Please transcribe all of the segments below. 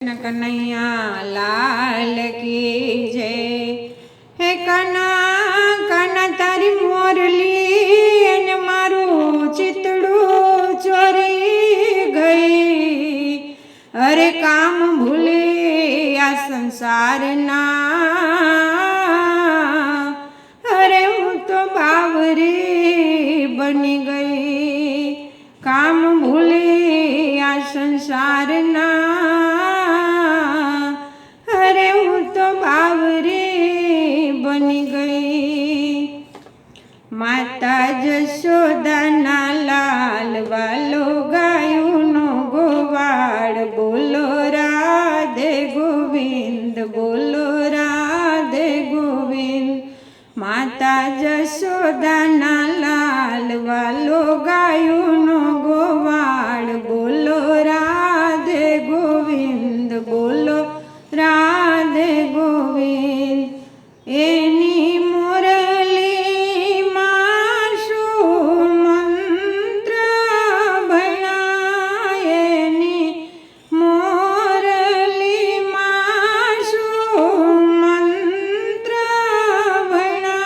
कन्हैया लाल की जय। हे कना कना तारी मोरली ने मारू चितड़ू चोरी गई। अरे काम भूले आ संसार ना, अरे हूँ तो बावरी बनी गई। काम भूले आ संसार ना, अरे हूँ तो बावरी बनी गई। माता जशोदाना लाल वालो गायूनो गोवाड़ बोलो राधे गोविंद, बोलो राधे गोविंद। माता जशोदाना लाल वालो गायूनो गोवाड़ बोलो राधे गोविंद, बोलो राधे गोविंद। एनी मुरली माशु मंत्र भणा, एनी मुरली माशु मंत्र भणा।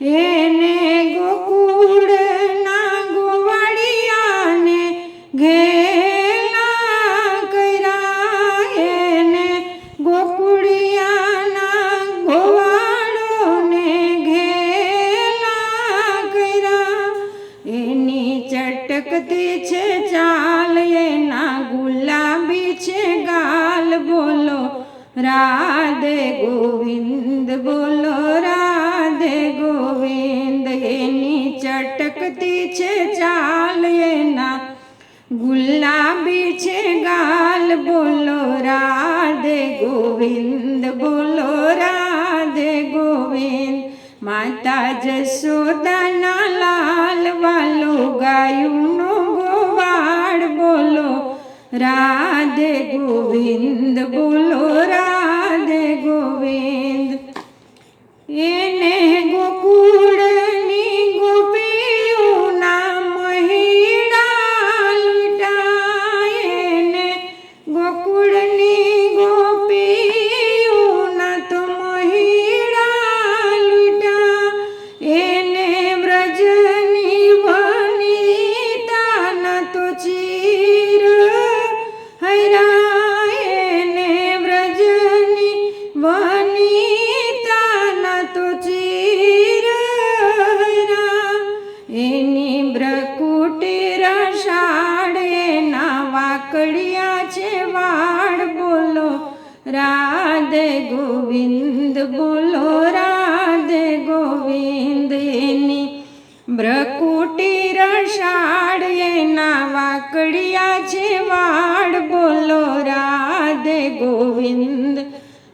एने गोकुळ ना गोवाड़िया ने घेला कर्या, एने गोकुड़िया ना गोवाड़ो ने घेला कर्या। एनी चटकती छे चाल, एना गुलाबी छे गाल, बोलो राधे गोविंद, बोलो राधे गोविंद। एनी चटकती छे चाल, एना गुलाबी छे गाल, बोलो राधे गोविंद, बोलो राधे गोविंद। माता जशोदाना लाल वालो गायूनो गोवाड़ बोलो राधे गोविंद, बोलो राधे गोविंद। एने गोकुळनी गोपीओना महिड़ा लूटा, एने गोकुळनी गोपीओना तो महिड़ा लूटा। एने व्रजनी वनिताना तो चीर हरा, एने व्रजनी वनिताना तो चीर हरा। एनी ब्रकुटी रसाड़, एना वाकड़िया छे वाड़, बोलो राधे गोविंद, बोलो राधे गोविंद। एनी ब्रकुटी रसाड़, एना वाकड़िया छे वाड़, बोलो राधे गोविंद,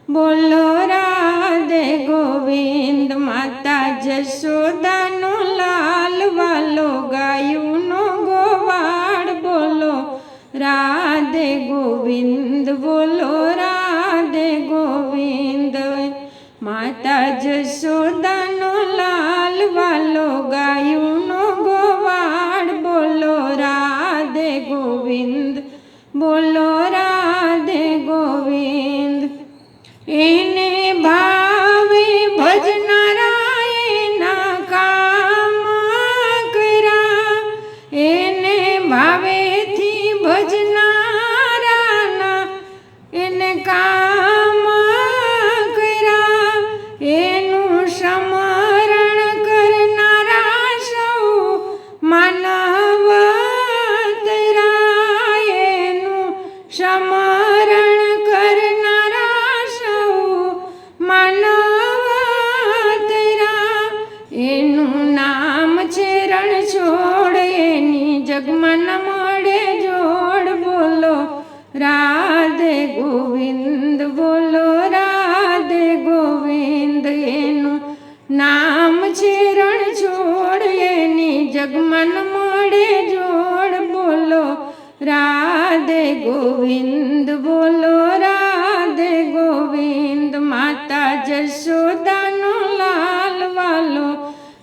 बोलो राधे गोविंद। माता जशोदानो लाल वालो गायूनो गोवाड़ बोलो राधे गोविंद, बोलो राधे गोविंद। माता जशोदानो लाल वालो गायूनो गोवाड़ बोलो राधे गोविंद, बोलो राधे गोविंद। एने भावे भजनारा एना काम करा, एने भावेथी भजनारा ना एने काम करा। एनु समरण करनारा सौ मानव तरा, एनु समरण करनारा सौ मानव तरा। एनु नाम छे रणछोड़, एनी जगमा न मळे जोड़, बोलो राधे गोविंद, बोलो राधे गोविंद। एनु नाम छे रणछोड़, एनी जगमा न मळे जोड़, बोलो राधे गोविंद, बोलो राधे गोविंद। माता जशोदानो लाल वालो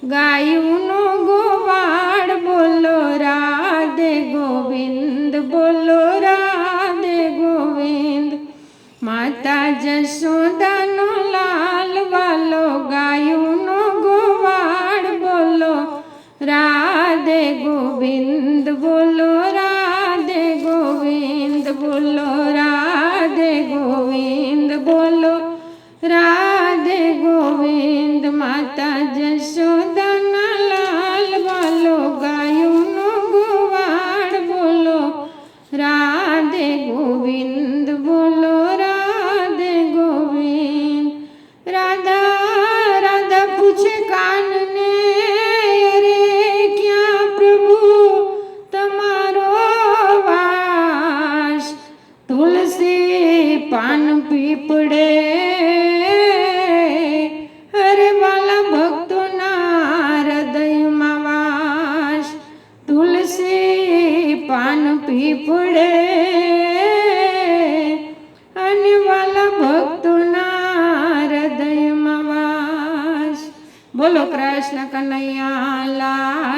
गायूनो गोवाड़ बोलो राधे गोविंद, बोलो राधे गोविंद। માતા જશોદાનો લાલ વાલો ગાયુંનો ગોવાળ બોલો રાધે ગોવિંદ બોલો રાધે ગોવિંદ બોલો રાધે ગોવિંદ બોલો રાધે ગોવિંદ માતા જશોદાના લાલ વાલો ગાયુંનો ગોવાળ બોલો રાધે ગોવિંદ બોલો રાધે ગોવિંદ રાધા રાધા પૂછે કાનને અરે ક્યાં પ્રભુ તમારો વાસ તુલસી પાન પીપળે અરે વાલા ભક્તોના હૃદયમાં વાસ તુલસી પાન પીપળે અને વાલા ભક્તોના હૃદયમાં વાસ બોલો કૃષ્ણ કનૈયા લાલ